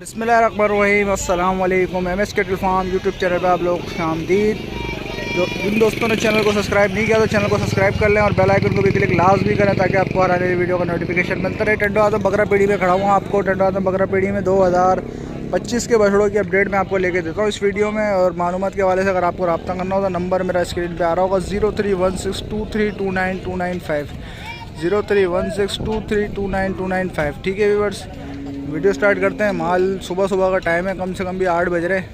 बिस्मिल्लाहिर्रहमानिर्रहीम अस्सलाम वालेकुम। MS cattle farm YouTube channel पर आप लोग खुशामदीद। जो जिन दोस्तों ने चैनल को सब्सक्राइब नहीं किया तो चैनल को सब्सक्राइब कर लें और बेल आइकन को भी क्लिक लाजमी करें ताकि आपको हर आने वाली वीडियो का नोटिफिकेशन मिलता रहे। टंडो आदम बकरा पीढ़ी में खड़ा हुआ आपको टंडो आदम बकरा पीढ़ी में 2025 के बछड़ों की अपडेट मैं आपको लेके देता हूँ इस वीडियो में। और मालूमात के हवाले से अगर आपको रब्ता करना हो तो नंबर मेरा स्क्रीन पर आ रहा होगा 0316232925 0316232925। ठीक है व्यूअर्स, वीडियो स्टार्ट करते हैं। माल सुबह सुबह का टाइम है, कम से कम भी 8 बज रहे हैं,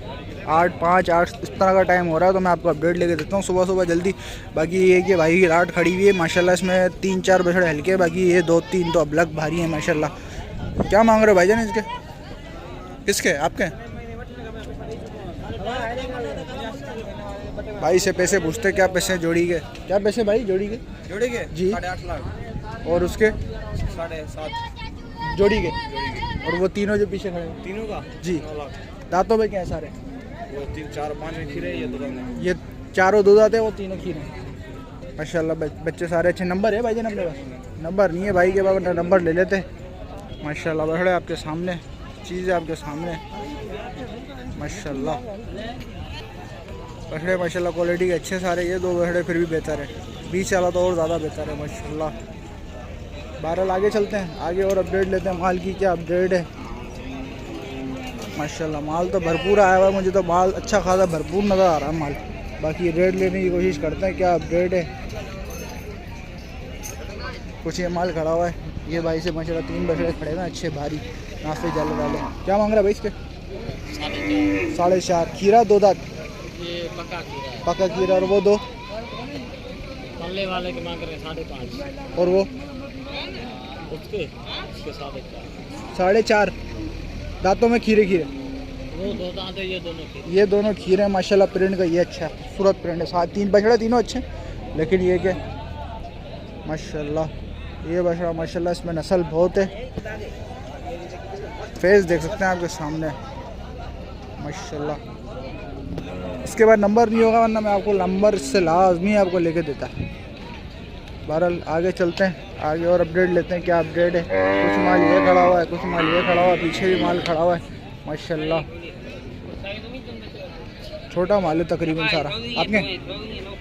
8, 5, 8 इस तरह का टाइम हो रहा है। तो मैं आपको अपडेट लेके देता हूँ सुबह सुबह जल्दी। बाकी ये कि भाई की राट खड़ी हुई है माशाल्लाह, इसमें 3-4 बछड़े हल्के, बाकी ये 2-3 तो अबलग भारी हैं माशाल्लाह। क्या मांग रहे हो भाईजान इसके? किसके? आपके भाई से पैसे पूछते, क्या पैसे जोड़ी के? क्या पैसे भाई जोड़ी के? जोड़ी के जी 8.5 लाख। और उसके 7.5 जोड़ी के? और वो तीनों जो पीछे खड़े हैं तीनों का जी 9 लाख। दांतों में क्या है सारे? वो 3, 4, 5 में खीरे ये दो में। ये चारों दूध आते हैं, वो तीनों खीरे माशाल्लाह। बच्चे सारे अच्छे। नंबर है भाईजान अपने पास? नंबर नहीं है भाई के पास, नंबर ले लेते माशाल्लाह। बछड़े आपके सामने, चीज़ें आपके सामने माशाल्लाह। बछड़े माशाल्लाह क्वालिटी के अच्छे सारे। ये 2 बछड़े फिर भी बेहतर है, 20 वाला तो और ज़्यादा बेहतर है माशाल्लाह। 12 आगे चलते हैं, आगे और अपडेट लेते हैं। माल की क्या अपडेट है माशाल्लाह। माल तो भरपूर आया हुआ है, मुझे तो माल अच्छा खासा भरपूर नज़र आ रहा है माल। बाकी रेट लेने की कोशिश करते हैं, क्या अपडेट है। कुछ ये माल खड़ा हुआ है, ये भाई से माशाल्लाह 3 बछड़े खड़े हैं अच्छे भारी नाफे जाले वाले। क्या मांग रहा है भाई इसके? 4.5। खीरा 2 दांत ये पक्का खीरा। और वो 2 पल्ले वाले के मांग रहे हैं 5.5। और वो उसके 4.5 दांतों में खीरे खीरे। वो 2 दांत है, ये दोनों खीरे। ये दोनों खीरे हैं माशाल्लाह। प्रिंट का ये अच्छा है, खूबसूरत प्रिंट है। 3 बछड़े तीनों अच्छे, लेकिन ये क्या माशाल्लाह, ये बछड़ा माशाल्लाह इसमें नस्ल बहुत है। फेस देख सकते हैं आपके सामने माशाल्लाह। इसके बाद नंबर नहीं होगा, वरना मैं आपको नंबर इससे लाजमी आपको लेके देता। बहरहाल आगे चलते हैं, आगे और अपडेट लेते हैं क्या अपडेट है। कुछ माल ये खड़ा हुआ है, कुछ माल ये खड़ा हुआ है, पीछे भी माल खड़ा हुआ है माशाल्लाह। छोटा माल है तकरीबन सारा। आपके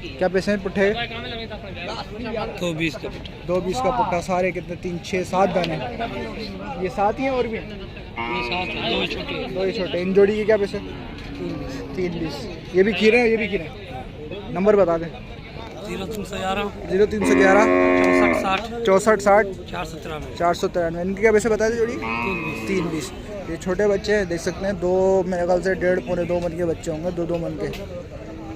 क्या पैसे हैं पुट्ठे? 2.20 का पुट्ठा। 2.20 का पुट्ठा। सारे कितने? 3, 6, 7 दाने। ये 7 ही हैं और भी हैं? ये 7 है, 2 छोटे। 2 ही छोटे। इन जोड़ी के क्या पैसे? 3.20। ये भी खीरे हैं, ये भी खीरे हैं। नंबर बता दें। 0311 0311 64 60 493 493। इनके क्या पैसे बताए थे जोड़ी? 3.20। ये छोटे बच्चे हैं, देख सकते हैं। 2 मेरे ख्याल से 1.5 पौने 2 मन के बच्चे होंगे। 2 मन के,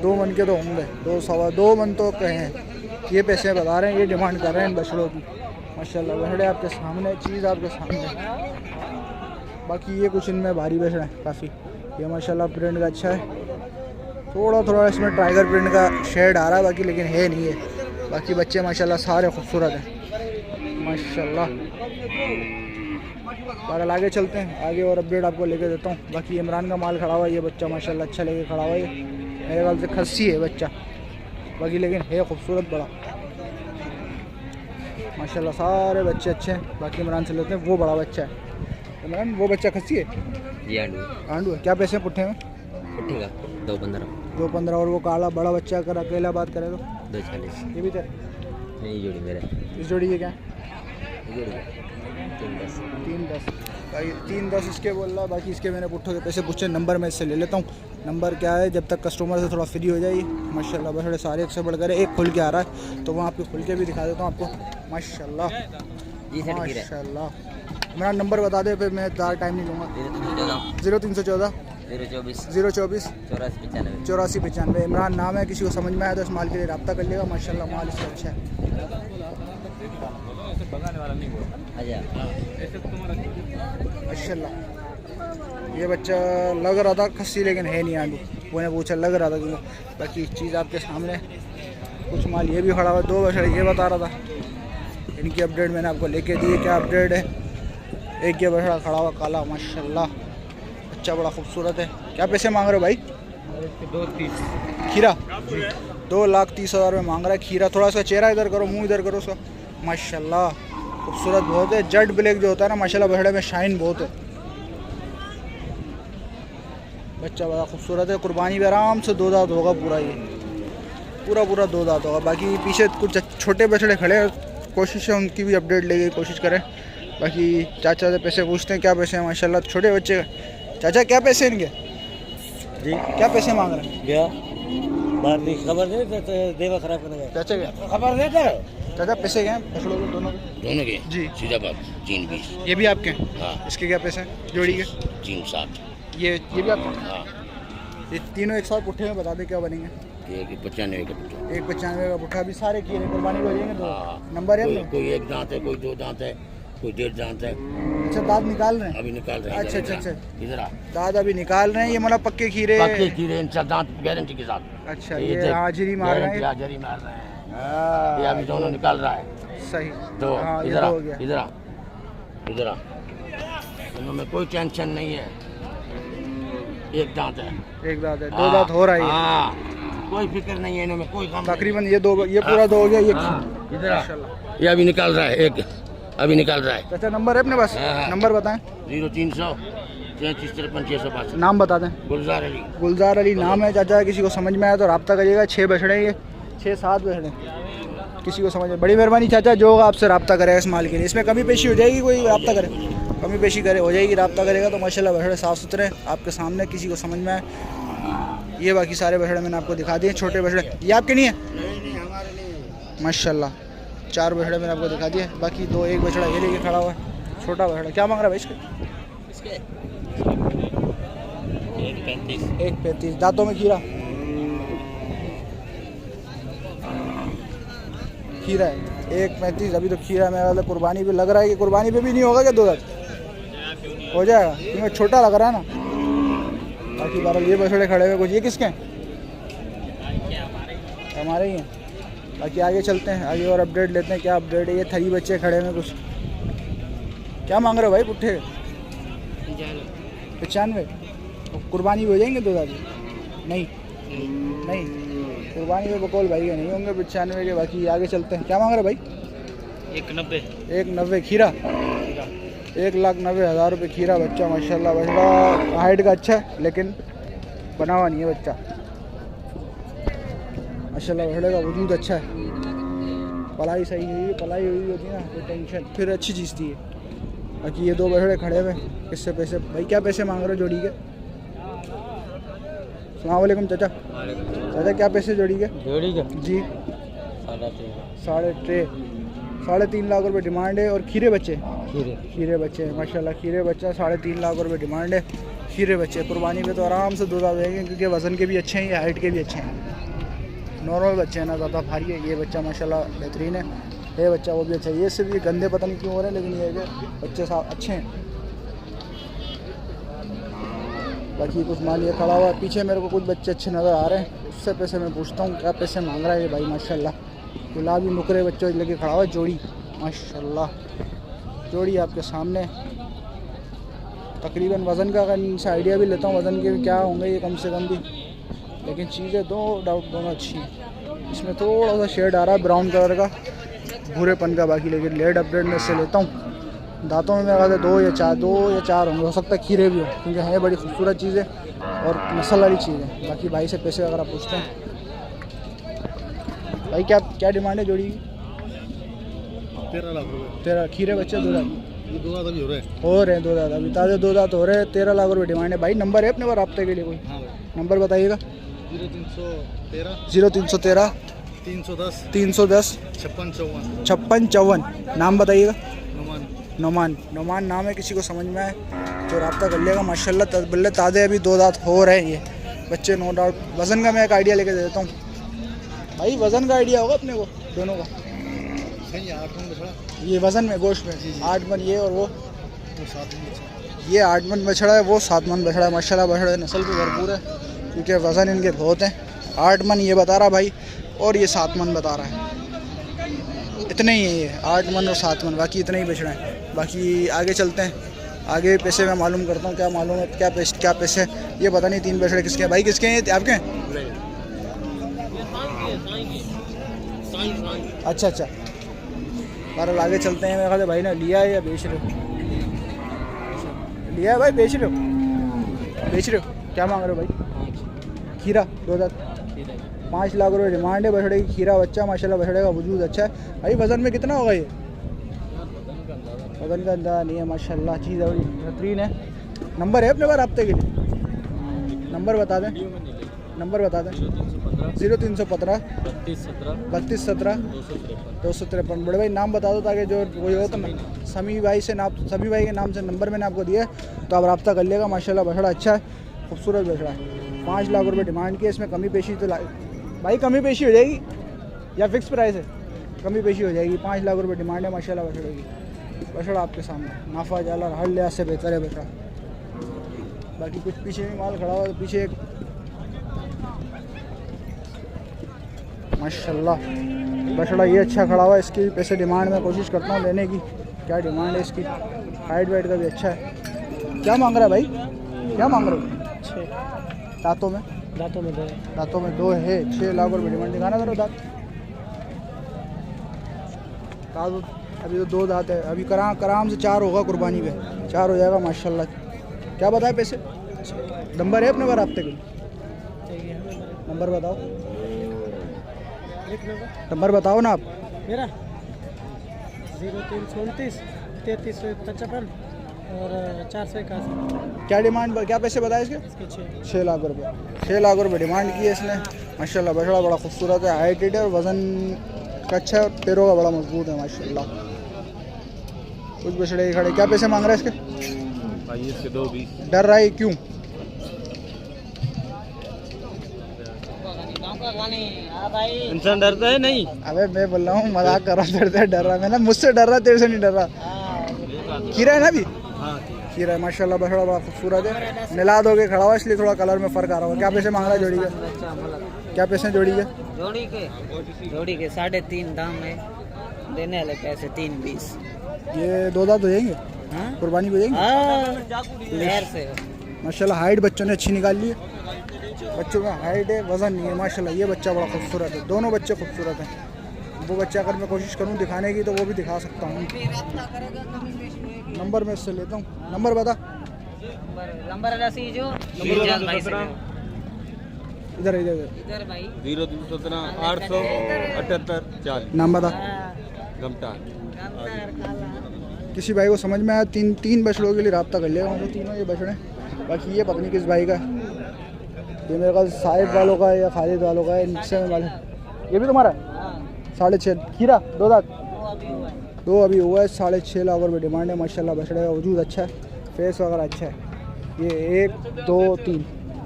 2 मन के तो होंगे। 2 सवा 2 मन तो कहे हैं। ये पैसे बता रहे हैं, ये डिमांड कर रहे हैं इन बछड़ों की माशाल्लाह। बछड़े आपके सामने, चीज़ आपके सामने। बाकी ये कुछ इनमें भारी बछड़े हैं काफ़ी। ये माशाल्लाह प्रिंट का अच्छा है। थोड़ा इसमें टाइगर प्रिंट का शेड आ रहा है बाकी, लेकिन है नहीं है। बाकी बच्चे माशाल्लाह सारे खूबसूरत हैं माशाल्लाह। बहरहाल आगे चलते हैं, आगे और अपडेट आपको लेके देता हूँ। बाकी इमरान का माल खड़ा हुआ है, ये बच्चा माशाल्लाह अच्छा लेके खड़ा हुआ है। मेरे ख्याल से खस्सी है बच्चा, बाकी लेकिन है खूबसूरत बड़ा माशाल्लाह। सारे बच्चे अच्छे हैं। बाकी इमरान से लेते हैं, वो बड़ा बच्चा है। इमरान वो बच्चा खस्सी है जी आंडू है। क्या पैसे हैं पुट्ठे में? पुट्ठे का 2.15 2.15। और वो काला बड़ा बच्चा अगर अकेला बात करें तो 2.40। ये भी तो नहीं जोड़ी मेरे इस जोड़ी के क्या? जोड़ी 3.10। 3.10 भाई 3.10 इसके बोल रहा है। बाकी इसके मैंने पुट्ठों के पैसे पूछे, नंबर मैं इससे ले लेता हूँ। नंबर क्या है, जब तक कस्टमर से थोड़ा फ्री हो जाए माशाल्लाह। बछड़े सारे एक से बढ़कर एक खुल के आ रहा है, तो वहाँ आपके खुल के भी दिखा देता हूँ आपको माशाल्लाह जी सर माशाल्लाह। मेरा नंबर बता दे, फिर मैं ज़्यादा टाइम नहीं लूँगा। 0314 024 024 84 95। 84 95। इमरान नाम है। किसी को समझ में आया तो इस माल के लिए रब्ता कर लेगा माशाल्लाह। माल इसका अच्छा है माशाल्लाह। ये बच्चा लग रहा था खस्सी, लेकिन है नहीं आंडू। मैंने पूछा लग रहा था क्यों। बाकी चीज़ आपके सामने। कुछ माल ये भी खड़ा हुआ, 2 बछड़े ये बता रहा था। इनकी अपडेट मैंने आपको लेके दी है। क्या अपडेट है? एक ये बछड़ा खड़ा हुआ काला माशाल्लाह, अच्छा बड़ा खूबसूरत है। क्या पैसे मांग रहे हो भाई? 2.30 खीरा 2,30,000 में मांग रहा है खीरा। थोड़ा सा चेहरा इधर करो, मुंह इधर करो उसका माशाल्लाह। खूबसूरत बहुत है। जेड ब्लैक जो होता है ना माशाल्लाह, बछड़े में शाइन बहुत है बच्चा बड़ा खूबसूरत है, कुर्बानी भी आराम से 2 दांत होगा पूरा, ये पूरा 2 दांत होगा। बाकी पीछे कुछ छोटे बछड़े खड़े हैं, कोशिश है उनकी भी अपडेट लेने की कोशिश करें। बाकी चाचा से पैसे पूछते हैं, क्या पैसे हैं माशाल्लाह छोटे बच्चे। चाचा क्या पैसे इनके जी क्या पैसे मांग रहे हैं? क्या बाहर की खबर दे देवा खराब करने का चाचा क्या खबर देते चाचा पैसे क्या हैं बछड़ों के दोनों के? दोनों के जी सीधा बात 3-20। ये भी आपके हैं? हाँ इसके क्या पैसे हैं जोड़ी के? 3-7। ये भी आपके हैं? हाँ ये तीनों एक साथ पुट्ठे में बता दे क्या बनेंगे? ये 95 का पुट्ठा। एक 95 का पुट्ठा, अभी सारे किए कुर्बानी हो जाएंगे तो हाँ नंबर है कोई, अपना? कोई 1 दांत है, कोई 2 दांत है, कोई 1.5 दांत है। अच्छा दांत निकाल रहे हैं? अभी निकाल रहे हैं। अच्छा, इधर, अच्छा, इधर आ। दांत अभी निकाल रहे हैं, ये मतलब पक्के खीरे? पक्के कीड़े इनसे दांत गारंटी के साथ। अच्छा ये हाजिरी मार रहे हैं? हाजिरी मार रहे हैं। ये अभी दोनों निकाल रहा है। सही तो हाँ, ये इधर तो आ, हो गया। इधर आ, इधर आ। इनमें कोई टेंशन नहीं है। 1 दांत है, एक दांत है, 2 दांत हो रहा है ये। हाँ कोई फिक्र नहीं है इनमें, कोई गम तकरीबन ये पूरा 2 हो गया ये। नहीं। इधर आ, ये अभी निकाल रहा है, एक अभी निकाल रहा है। चाचा नंबर है अपने पास? हाँ। नंबर बताएं। 0300 33 53 662। नाम बता दें। गुलजार अली। गुलजार अली नाम है चाचा, किसी को समझ में आया तो रब्ता करिएगा। 6 बछड़े ये 6-7 बछड़े, किसी को समझ में, बड़ी मेहरबानी चाचा, जो होगा आपसे रब्ता करेगा इस माल के लिए। इसमें कमी पेशी हो जाएगी, कोई रब्ता करे कमी पेशी करे हो जाएगी, रब्ता करेगा तो माशाल्लाह बछड़े साफ़ सुथरे आपके सामने, किसी को समझ में आए। ये बाकी सारे बछड़े मैंने आपको दिखा दिए, छोटे बछड़े ये आपके नहीं है माशाल्लाह। 4 बछड़े मैंने आपको दिखा दिए, बाकी 1 बछड़ा ये लेके खड़ा हुआ है, छोटा बछड़ा। क्या मांग रहा है भाई इसके? 1.35। दांतों में खीरा है 1.35। अभी तो खीरा मेरा वाला कुर्बानी पे लग रहा है कि कुर्बानी पे भी नहीं होगा क्या 2 दांत हो जाएगा, क्योंकि छोटा लग रहा है ना। बाकी बहरहाल ये बछड़े खड़े हुए कुछ, ये किसके हैं? हमारे ही हैं। बाकी आगे चलते हैं, आगे और अपडेट लेते हैं, क्या अपडेट है। ये थरी बच्चे खड़े हैं कुछ, क्या मांग रहे हो भाई पुट्ठे? 95। कुर्बानी हो जाएंगे 2 दांत? नहीं कुर्बानी में बकौल भाई के नहीं होंगे 95 के। बाकी आगे चलते हैं, क्या मांग रहे भाई? 190 खीरा, 1,90,000 रुपये खीरा बच्चा माशाल्लाह। बछड़ा हाइट का अच्छा है लेकिन बना हुआ नहीं है बच्चा माशाल्लाह। बछड़े का वजूद अच्छा है, पलाई सही हुई, पलाई हुई होती है ना कोई टेंशन, फिर अच्छी चीज़ थी। बाकी ये 2 बछड़े खड़े हुए, किससे पैसे भाई, क्या पैसे मांग रहे हो जोड़ी के? अस्सलाम वालेकुम चाचा। क्या पैसे जोड़ी के? जी 3.5 लाख रुपए डिमांड है। और खीरे बच्चे हैं माशाल्लाह, खीरे बच्चा 3.5 लाख रुपए डिमांड है। खीरे बच्चे कुर्बानी पे तो आराम से 2 दांत देंगे, क्योंकि वज़न के भी अच्छे हैं, हाइट के भी अच्छे हैं। नॉर्मल बच्चे हैं ना, ज़्यादा भारी है। ये बच्चा माशाल्लाह बेहतरीन है, ये बच्चा वो भी अच्छा है। ये सिर्फ ये गंदे पता नहीं क्यों हो रहे हैं, लेकिन ये बच्चे साफ अच्छे हैं। बाकी कुछ माल ये खड़ा हुआ है, पीछे मेरे को कुछ बच्चे अच्छे नज़र आ रहे हैं, उससे पैसे मैं पूछता हूँ क्या पैसे मांग रहा है ये भाई माशाल्लाह। गुलाबी नुकरे बच्चों लेके खड़ा हुआ है, जोड़ी माशाल्लाह, जोड़ी आपके सामने। तकरीबन वज़न का अगर इनसे आइडिया भी लेता हूँ, वज़न के भी क्या होंगे ये कम से कम भी, लेकिन चीज़ें दोनों अच्छी हैं। इसमें थोड़ा सा शेड आ रहा है ब्राउन कलर का, भूरेपन का। बाकी लेकिन लेट अपडेट में इससे लेता हूँ। दांतों में मेरा ख्याल है 2 या 4 होंगे, हो सकता है खीरे भी हो, क्योंकि है बड़ी खूबसूरत चीज़ है और नस्ल वाली चीज़ है। बाकी भाई से पैसे अगर आप पूछते हैं, भाई क्या डिमांड है जोड़ी की? 13 लाख रुपए। 13 खीरे बच्चे 2 दांत ये 2 दांत अभी हो रहे हैं। 2 दांत अभी ताज़े 2 दांत हो रहे हैं। 13 लाख रुपये डिमांड है। भाई नंबर है अपने पास रब्ते के लिए कोई? हाँ भाई नंबर बताइएगा। 0313 0313 310 310 5654। 5654। नाम बताइएगा। नुमान नोमान नाम है, किसी को समझ में आए तो रब्ता कर लेगा माशाल्लाह। बल्ले ताज़े अभी 2 दांत हो रहे हैं ये बच्चे, नो डाउट। वज़न का मैं एक आइडिया लेके दे देता हूँ भाई, वज़न का आइडिया होगा अपने को दोनों का? सही है, 8 मन बछड़ा। ये वज़न में गोश्त में 8 मन ये, और वो 7 मन बछड़ा। ये 8 मन बछड़ा है, वो 7 मन बछड़ा है माशाल्लाह। बछड़े नस्ल भी भरपूर है, क्योंकि वज़न इनके बहुत हैं। 8 मन ये बता रहा भाई, और ये 7 मन बता रहा है। इतने ही है ये, 8 मन और 7 मन, बाकी इतने ही बछड़े हैं। बाकी आगे चलते हैं, आगे पैसे मैं मालूम करता हूँ, क्या मालूम है क्या पैसे। ये पता नहीं 3 बछड़े किसके हैं भाई? किसके हैं ये? आपके हैं? अच्छा बहरहाल आगे चलते हैं। मेरे ख्याल से भाई ने लिया है या बेच रहे हो? लिया है भाई, बेच रहे हो? क्या मांग रहे हो भाई? खीरा 2 दांत 5 लाख रुपए डिमांड है बछड़े की। खीरा बच्चा माशाल्लाह, बछड़े का वजूद अच्छा है भाई। वजन में कितना होगा ये? वजन का अंदाजा नहीं है माशाल्लाह, चीज़ है बेहतरीन है। नंबर है अपने पास रब्ते के लिए? नंबर बता दें, नंबर बता दें। 0315 32 17 253। बड़े भाई नाम बता दो ताकि जो कोई हो तो समी भाई से नाम, समी भाई के नाम से नंबर मैंने आपको दिया है तो आप रब्ता कर लेगा। माशाल्लाह बछड़ा अच्छा है, खूबसूरत बछड़ा है। 5 लाख रुपए डिमांड की है। इसमें कमी पेशी तो भाई कमी पेशी हो जाएगी या फिक्स प्राइस है? कमी पेशी हो जाएगी। 5 लाख रुपए डिमांड है माशाल्लाह बछड़े की। बछड़ा आपके सामने नाफा जाला हर लिहाज से बेहतर है बछड़ा। बाकी कुछ पीछे भी माल खड़ा हुआ है, पीछे एक माशाल्लाह बछड़ा ये अच्छा खड़ा हुआ है। इसकी भी पैसे डिमांड में कोशिश करता हूँ लेने की। क्या डिमांड है इसकी? हाइट वाइट का भी अच्छा है। क्या मांग रहा है भाई? क्या मांग रहे हो? दांतों में? दांतों में 2 दांतों में 2 है। 6 लाख रुपये डिमांड। दिखाना करो दांत। अभी तो 2 दांत है। अभी कराम से 4 होगा कुर्बानी पे, 4 हो जाएगा माशाल्लाह। क्या बताए पैसे? नंबर है अपने पास रब्ते के लिए? नंबर बताओ, नंबर बताओ ना आप। मेरा 0329 3355 और 481। क्या डिमांड, क्या पैसे बताए इसके? 6 लाख रुपये। 6 लाख रुपये डिमांड की है इसने माशाल्लाह। बछड़ा बड़ा खूबसूरत है, हाइटेड है और वज़न का अच्छा है, पैरों का बड़ा मजबूत है माशाल्लाह। कुछ बछड़े खड़े। क्या पैसे मांग रहा है इसके? भाई इसके 220। डर रहा है क्यों? इंसान डरता है नहीं? अबे मैं बोल रहा हूँ, मजाक कर रहा हूँ। डर रहा मैं ना, मुझसे डर रहा, तेरे से नहीं डर रहा। खीरा है ना अभी? खीरा है माशाल्लाह। बछड़ा बड़ा खूबसूरत है, मिला दोगे खड़ा हुआ इसलिए थोड़ा कलर में फ़र्क आ रहा होगा। क्या पैसे मांग रहा है जोड़ी के? क्या पैसे जोड़ी के? जोड़ी के 3.5 दाम है, देने वाले पैसे 3.20। ये 2 दांत हो जाएंगे? कुर्बानी हो जाएंगे से माशाल्लाह। हाइट बच्चों ने अच्छी निकाल ली है। बच्चों का हाइट है, वज़न नहीं है माशाल्लाह। ये बच्चा बड़ा खूबसूरत है, दोनों बच्चे खूबसूरत हैं। वो बच्चा अगर मैं कोशिश करूँ दिखाने की तो वो भी दिखा सकता हूँ। नंबर मैं इससे लेता हूँ। नंबर बता। नंबर इधर इधर इधर भाई 0317 878 40। नाम बता। गमटा। किसी भाई को समझ में आया, 3 बछड़ों के लिए रब्ता कर लिया मतलब तीनों ये बछड़े। बाकी ये पता नहीं किस भाई का है। ये मेरे ख्याल साहिब वालों का है या खालिद वालों का है, नीचे में वाले। ये भी तुम्हारा है? 6.5। खीरा 2 दांत? 2 अभी हुआ है। 6.5 लाख रुपये डिमांड है माशाल्लाह। बछड़े का वजूद अच्छा है, फेस वगैरह अच्छा है। ये 1 2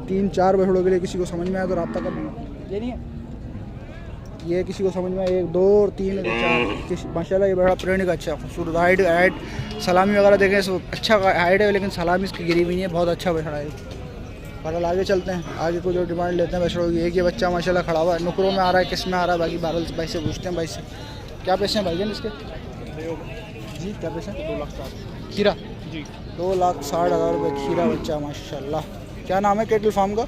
3 4 बछड़ों के लिए किसी को समझ में आया तो रब्ता कर लेना। ये नहीं है, ये किसी को समझ में आया 1 2 और 3 4 माशाल्लाह। ये बड़ा प्रिंट का अच्छा खूबसूरत हाइट सलामी वगैरह देखें तो अच्छा हाइट है, लेकिन सलामी इसकी गिरी भी नहीं है। बहुत अच्छा बछड़ा है। बहरहाल आगे चलते हैं, आगे को जो डिमांड लेते हैं बछड़ों की। एक ये बच्चा माशाल्लाह खड़ा हुआ है, नुकरों में आ रहा है, किस में आ रहा है बाकी बहरहाल भाई से पूछते हैं। भाई से क्या पैसे हैं भाईजान इसके? जी क्या पैसे? 2 लाख 60। खीरा जी 2,60,000 रुपये खीरा बच्चा माशाल्लाह। क्या नाम है केटल फार्म का?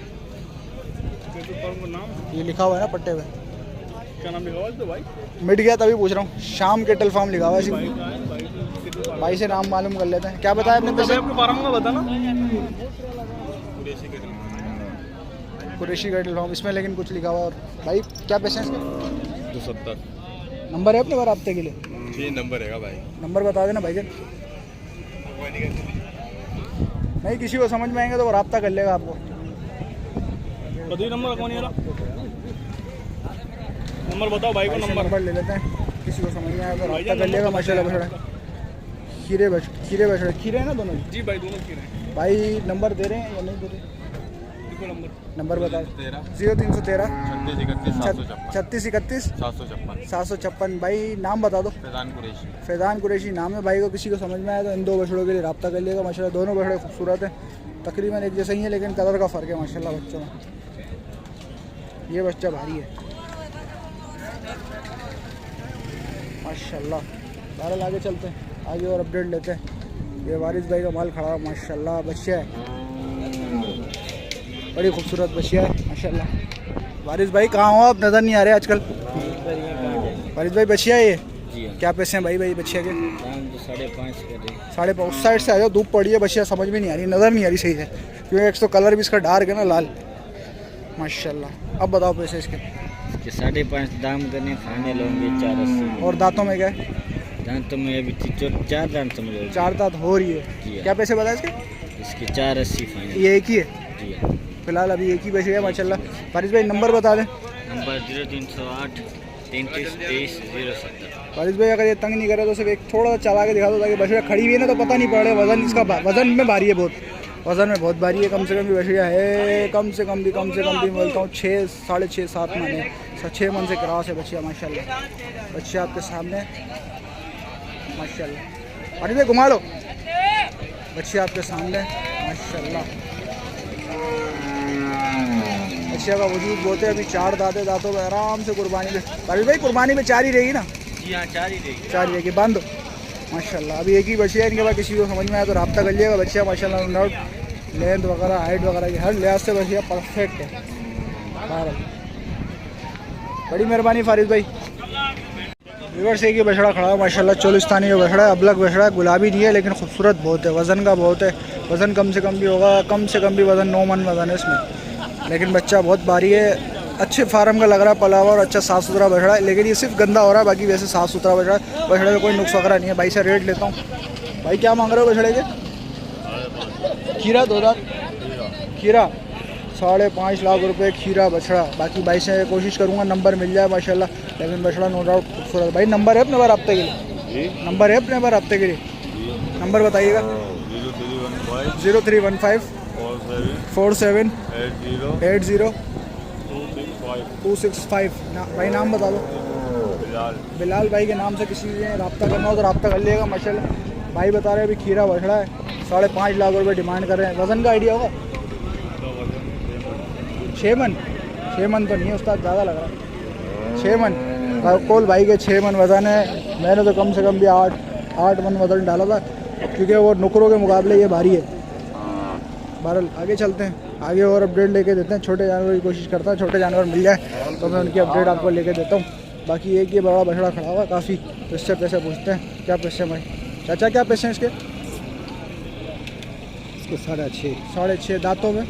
नाम ये लिखा हुआ है ना पट्टे पे? क्या नाम लिखा हुआ है भाई? मिट गया तभी पूछ रहा हूँ। शाम केटल फार्म लिखा हुआ है। भाई से नाम मालूम कर लेते हैं। क्या बताया आपने पैसे? कुरैशी केटल फार्म इसमें, लेकिन कुछ लिखा हुआ। और भाई क्या पैसे हैं इसके? 270। नंबर है अपने बार रब्ते के लिए? जी नंबर है भाई। नंबर बता देना भाईजान। नहीं किसी को समझ में आएंगे तो वो रब्ता कर लेगा आपको। नंबर बताओ भाई को। नंबर ले लेते हैं, किसी को समझ में आया तो रब्ता कर लेगा माशाल्लाह। बछड़ा खीरे बछड़े खीरे हैं ना दोनों? जी भाई दोनों खीरे हैं। भाई नंबर दे रहे हैं या नहीं दे रहे? नंबर बता। 0313 36 31 756। भाई नाम बता दो। फैज़ान कुरैशी नाम है भाई को। किसी को समझ में आया तो इन 2 बछड़ों के लिए रब्ता कर लेगा माशाल्लाह। दोनों बछड़े खूबसूरत हैं, तकरीबन एक जैसे ही है, लेकिन कलर का फ़र्क है माशाल्लाह बच्चों में। ये बच्चा भारी है माशाल्लाह। बहरहाल आगे चलते हैं, आगे और अपडेट लेते हैं। ये वारिस भाई का माल खड़ा है माशाल्लाह। बच्चा है, बड़ी खूबसूरत बच्चिया है माशाल्लाह। वारिस भाई कहाँ हो आप? नज़र नहीं आ रहे आजकल। वारिस भाई बच्चिया है ये? क्या पैसे हैं भाई बच्चिया के? 5.5। 5.5। उस साइड से आ जाओ, धूप पड़ी है, बच्चिया समझ में नहीं आ रही, नज़र नहीं आ रही सही है। क्योंकि एक तो कलर भी इसका डार्क है ना, लाल माशाल्लाह। अब बताओ पैसे इसके। 5.5 दाम करने फाइनल होंगे 480। और दांतों में क्या है? दांतों में अभी 4 दांत समझो। 4 दांत हो रही जी है। हाँ। क्या पैसे बताए इसके? इसके 480 फाइनल। ये एक ही है जी हाँ। फिलहाल, अभी एक ही बची है माशाल्लाह। फारिस भाई नंबर बता दें। नंबर 0308 33 23 070। फारिस भाई अगर ये तंग नहीं करे तो सिर्फ एक थोड़ा सा चला के दिखा दो, ताकि बछड़ा खड़ी हुई है ना तो पता नहीं पड़े। वजन इसका वजन में भारी है, बहुत वजन में बहुत भारी है। कम से कम भी बछड़ा है, कम से कम भी बोलता हूँ 6 साढ़े 6 7 मन है। 6 मन से क्रॉस है बच्चिया माशाल्लाह। बच्चे आपके सामने माशाल्लाह। फारिस भाई घुमा लो, बच्चे आपके सामने माशाल्लाह। बच्चिया का वजूद बहुत है। अभी 4 दांतों में आराम से कुर्बानी में। फारिस भाई कुर्बानी में 4 ही रहेगी ना? जी हाँ 4 ही रहेगी। 4 रहेगी, बांध दो माशाल्लाह। अभी एक ही बच्चे है, इनके बाद किसी को समझ में आया तो रब्ता कर लिएगा। बच्चे माशाल्लाह नो डाउट लेंथ वगैरह हाइट वगैरह की हर लिहाज से बच्चे परफेक्ट है। बड़ी मेहरबानी फारिस भाई। रिवर्स एक ही बछड़ा खड़ा है माशाल्लाह, चोलिस्तानी का बछड़ा है, अबलग बछड़ा है, गुलाबी नहीं है लेकिन खूबसूरत बहुत है। वज़न का बहुत है, वज़न कम से कम भी होगा, कम से कम भी वज़न 9 मन वज़न है इसमें। लेकिन बच्चा बहुत भारी है, अच्छे फार्म का लग रहा है, पला हुआ और अच्छा साफ़ सुथरा बछड़ा है। लेकिन ये सिर्फ गंदा हो रहा है, बाकी वैसे साफ़ सुथरा बछड़ा है। बछड़े में कोई नुक्स वगैरह नहीं है। भाई से रेट लेता हूँ। भाई क्या मांग रहे हो बछड़े के? खीरा 2 दांत खीरा 5.5 लाख रुपए खीरा बछड़ा। बाकी भाई से कोशिश करूँगा नंबर मिल जाए माशाल्लाह, लेकिन बछड़ा नो डाउट खूबसूरत। भाई नंबर है अपने बार हफ्ते के लिए? नंबर है अपने बार हफ्ते के लिए? नंबर बताइएगा। 0315 47 80 265। भाई नाम बता दो। बिलाल भाई के नाम से किसी ने रब्ता करना हो तो रब्ता कर लिएगा माशाल्लाह। भाई बता रहे हैं अभी खीरा बछड़ा है, 5.5 लाख रुपए डिमांड कर रहे हैं। वज़न का आइडिया होगा? 6 मन? 6 मन तो नहीं है उस्ताद, ज़्यादा लग रहा है। 6 मन कोल भाई के 6 मन वज़न है। मैंने तो कम से कम भी 8 मन वज़न डाला था, क्योंकि वो नुकरों के मुकाबले ये भारी है। बहरहाल आगे चलते हैं, आगे और अपडेट लेके देते हैं। छोटे जानवर की कोशिश करता है, छोटे जानवर मिल जाए तो मैं उनकी अपडेट आपको लेके देता हूँ। बाकी एक ये बड़ा बछड़ा खड़ा हुआ काफ़ी, तो इससे पैसे पूछते हैं। क्या पैसे भाई? चाचा क्या पैसे हैं इसके? इसके 6.5 6.5 दांतों में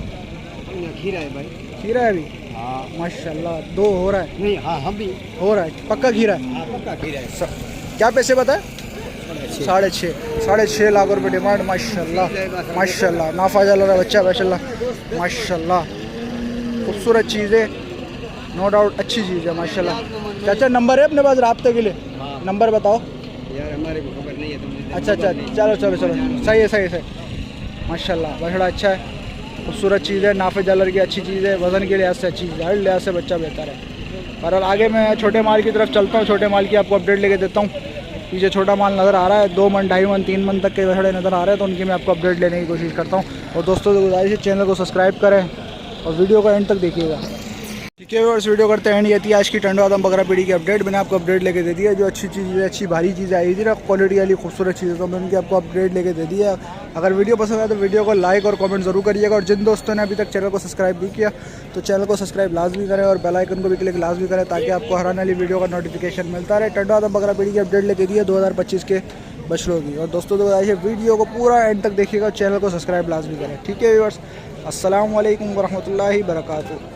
खीरा है भाई। खीरा है अभी? हाँ माशाल्लाह 2 हो रहा है। नहीं हाँ हम भी हो रहा है, पक्का खीरा है। पक्का खीरा है। क्या पैसे बताए? 6.5 लाख रुपए डिमांड माशाल्लाह। नाफाजा लग रहा बच्चा माशाल्लाह माशाल्लाह। खूबसूरत चीज़ है, नो डाउट अच्छी चीज़ है माशाल्लाह। चाचा नंबर है अपने पास रब्ते के लिए? नंबर बताओ यार, हमारे को खबर नहीं है तुमने। अच्छा चलो सही है माशाल्लाह। बछड़ा अच्छा है, खूबसूरत चीज़ है, नाफे जालर की अच्छी चीज़ है, वज़न के लिहाज से अच्छी चीज़ है, हर लिहाज से बच्चा बेहतर है। और आगे मैं छोटे माल की तरफ चलता हूँ, छोटे माल की आपको अपडेट लेके देता हूँ। पीछे छोटा माल नज़र आ रहा है, 2 मन 2.5 मन 3 मन तक के बछड़े नज़र आ रहे हैं, तो उनकी मैं आपको अपडेट लेने की कोशिश करता हूँ। और दोस्तों से गुजारिश है चैनल को सब्सक्राइब करें और वीडियो को एंड तक देखिएगा। ठीक है व्यूअर्स, वीडियो करते हैं एंड। ये थी आज की टंडवा आदम बकरा पीढ़ी की अपडेट। मैंने आपको अपडेट लेके दे दिया। जो अच्छी चीज़ है, अच्छी भारी चीज़ आई थी ना, क्वालिटी वाली खूबसूरत चीज़ें, तो मैं उनकी आपको अपडेट लेके दे दिया। अगर वीडियो पसंद आए तो वीडियो को लाइक और कमेंट ज़रूर करिएगा। और जिन दोस्तों ने अभी तक चैनल को सब्सक्राइब नहीं किया तो चैनल को सब्सक्राइब लाजमी करें और बेल आइकन को भी क्लिक लाजमी करें, ताकि आपको हर आने वाली वीडियो का नोटिफिकेशन मिलता रहे। टंडवा आदम बकरा पीढ़ी की अपडेट लेके दी है 2025 के बछड़ों की। और दोस्तों तो वीडियो को पूरा एंड तक देखिएगा, चैनल को सब्सक्राइब लाजमी करें। ठीक है व्यूअर्स, अस्सलाम वालेकुम वरहमतुल्लाहि वबरकातुहू।